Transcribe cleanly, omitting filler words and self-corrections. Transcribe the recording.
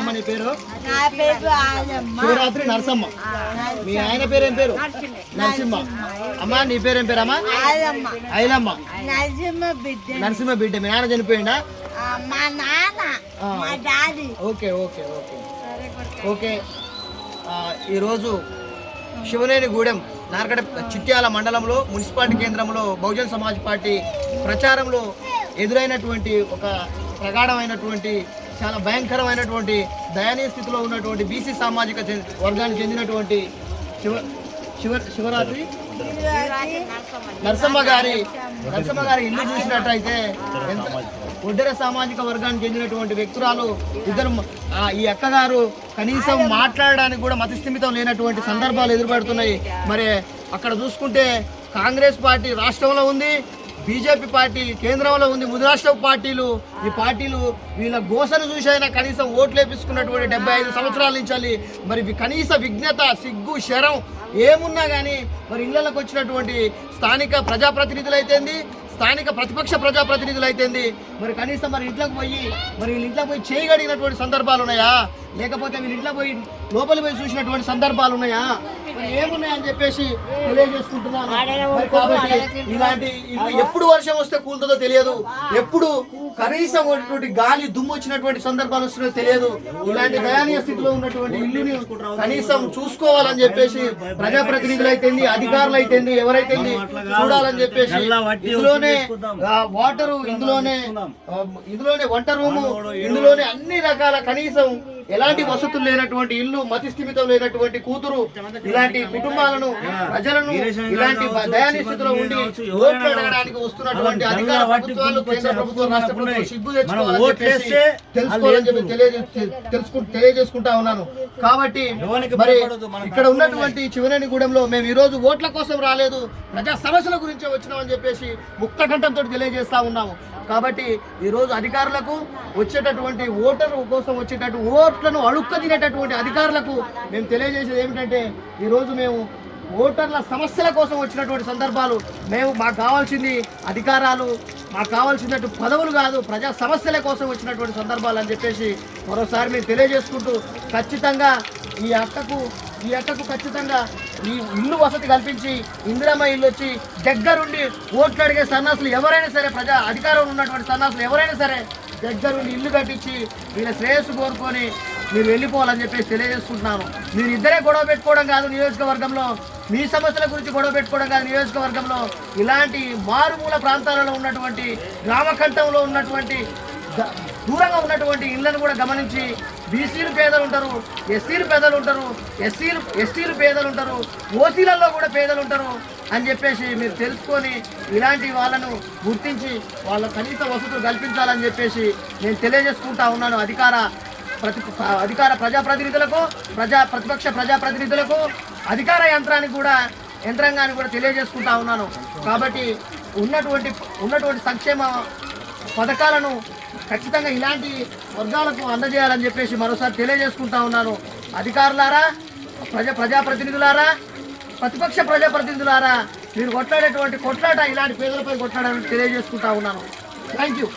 ఏమమ్మా నీ పేరు? శివరాత్రి నరసమ్మ. మీ ఆయన పేరు ఏం పేరు? నరసింహ. అమ్మా నీ పేరేం పేరు అమ్మా? ఐలమ్మ. నరసింహ బిడ్డ. మీ నాన్న చనిపోయిందా? Okay okay okay okay. ఈరోజు శివనేనిగూడెం నార్కడ చిట్యాల మండలంలో మున్సిపాలిటీ కేంద్రంలో బహుజన్ సమాజ్ పార్టీ ప్రచారంలో ఎదురైనటువంటి ఒక ప్రగాఢమైనటువంటి చాలా భయంకరమైనటువంటి దయనీయ స్థితిలో ఉన్నటువంటి బీసీ సామాజిక వర్గానికి చెందినటువంటి శివరాత్రి నరసమ్మ గారి ఇల్లు చూసినట్టయితే ఒడ్డెర సామాజిక వర్గానికి చెందినటువంటి వ్యక్తురాలు ఇద్దరు. ఈ అక్కగారు కనీసం మాట్లాడడానికి కూడా మతిస్థిమితం లేనటువంటి సందర్భాలు ఎదురుపడుతున్నాయి. మరి అక్కడ చూసుకుంటే కాంగ్రెస్ పార్టీ రాష్ట్రంలో ఉంది, బీజేపీ పార్టీ కేంద్రంలో ఉంది, ముదిరాష్ట్ర పార్టీలు. ఈ పార్టీలు వీళ్ళ గోసను చూసైనా కనీసం ఓట్లు వేపించుకున్నటువంటి 75 సంవత్సరాల నుంచి మరి కనీస విజ్ఞత, సిగ్గు, శరం ఏమున్నా కానీ మరి ఇళ్లలోకి వచ్చినటువంటి స్థానిక ప్రజాప్రతినిధులు అయితేంది, స్థానిక ప్రతిపక్ష ప్రజాప్రతినిధులు అయితేంది మరి కనీసం మరి ఇంట్లోకి పోయి చేయగలిగినటువంటి సందర్భాలు ఉన్నాయా? లేకపోతే వీళ్ళ ఇంట్లో పోయి లోపలి పోయి చూసినటువంటి సందర్భాలు ఉన్నాయా? మరి ఏమున్నాయని చెప్పేసి తెలియజేసుకుంటున్నాను. కాబట్టి ఇలాంటి ఎప్పుడు వర్షం వస్తే కూలుతుందో తెలియదు, ఎప్పుడు కనీసం గాలి దుమ్ము వచ్చినటువంటి సందర్భాలు వస్తున్నాయో తెలియదు. ఇలాంటి దయనీయ స్థితిలో ఉన్నటువంటి ఇల్లుని కనీసం చూసుకోవాలని చెప్పేసి ప్రజాప్రతినిధులు అయితేంది, అధికారులు అయితేంది, ఎవరైతే చూడాలని చెప్పేసి ఇందులోనే వాటరు, ఇందులోనే వంట రూము, ఇందులోనే అన్ని రకాల కనీసం ఎలాంటి వసతులు లేనటువంటి ఇల్లు, మతిస్థిమితం లేనటువంటి కూతురు, ఇలాంటి కుటుంబాలను, ప్రజలను ఇలాంటి దయానీయ స్థితిలో ఉండి ఓట్లు అడగడానికి వస్తున్నటువంటి అధికార ప్రభుత్వాలు, కేంద్ర ప్రభుత్వం, రాష్ట్ర ప్రభుత్వం సిగ్గు తెలుసుకోవాలని చెప్పి తెలియజేసుకుంటా ఉన్నాను. కాబట్టి మరి ఇక్కడ ఉన్నటువంటి శివనేనిగూడెంలో మేము ఈ రోజు ఓట్ల కోసం రాలేదు, ప్రజా సమస్యల గురించే వచ్చినామని చెప్పేసి ముక్తకంఠంతో తెలియజేస్తా ఉన్నాము. కాబట్టి ఈరోజు అధికారులకు వచ్చేటటువంటి ఓటరు కోసం వచ్చేటటువంటి ఓట్లను అడుక్క తినేటటువంటి అధికారులకు మేము తెలియజేసేది ఏమిటంటే ఈరోజు మేము ఓటర్ల సమస్యల కోసం వచ్చినటువంటి సందర్భాలు, మాకు కావాల్సింది అధికారాలు, మాకు కావాల్సినట్టు పదవులు కాదు, ప్రజా సమస్యల కోసం వచ్చినటువంటి సందర్భాలు అని చెప్పేసి మరోసారి మేము తెలియజేసుకుంటూ ఖచ్చితంగా ఈ అక్కకు ఖచ్చితంగా ఈ ఇల్లు వసతి కల్పించి ఇందిరమ్మ ఇల్లు వచ్చి దగ్గరుండి ఓట్లు అడిగే సన్నాసులు ఎవరైనా సరే, ప్రజా అధికారంలో ఉన్నటువంటి సన్నాసులు ఎవరైనా సరే దగ్గరుండి ఇల్లు కట్టించి వీళ్ళ శ్రేయస్సు కోరుకొని మీరు వెళ్ళిపోవాలని చెప్పేసి తెలియజేసుకుంటున్నాను. మీరు ఇద్దరే గొడవ పెట్టుకోవడం కాదు నియోజకవర్గంలో, మీ సమస్యల గురించి గొడవ పెట్టుకోవడం కాదు నియోజకవర్గంలో, ఇలాంటి మారుమూల ప్రాంతాలలో ఉన్నటువంటి గ్రామకంఠంలో ఉన్నటువంటి దూరంగా ఉన్నటువంటి ఇళ్లను కూడా గమనించి బీసీలు పేదలు ఉంటారు, ఎస్సీలు పేదలు ఉంటారు, ఎస్టీలు పేదలు ఉంటారు, ఓసీలలో కూడా పేదలు ఉంటారు అని చెప్పేసి మీరు తెలుసుకొని ఇలాంటి వాళ్ళను గుర్తించి వాళ్ళ కనీస వసతులు కల్పించాలని చెప్పేసి నేను తెలియజేసుకుంటా ఉన్నాను. అధికార ప్రజాప్రతినిధులకు, ప్రతిపక్ష ప్రజాప్రతినిధులకు, అధికార యంత్రాంగాన్ని కూడా తెలియజేసుకుంటా ఉన్నాను. కాబట్టి ఉన్నటువంటి సంక్షేమ పథకాలను ఖచ్చితంగా ఇలాంటి వర్గాలకు అందజేయాలని చెప్పేసి మరోసారి తెలియజేసుకుంటా ఉన్నాను. అధికారులారా, ప్రజాప్రతినిధులారా, ప్రతిపక్ష ప్రజాప్రతినిధులారా, మీరు కొట్లాడేటువంటి కొట్లాట ఇలాంటి పేదలపై కొట్లాడాలని తెలియజేసుకుంటా ఉన్నాను. Thank you.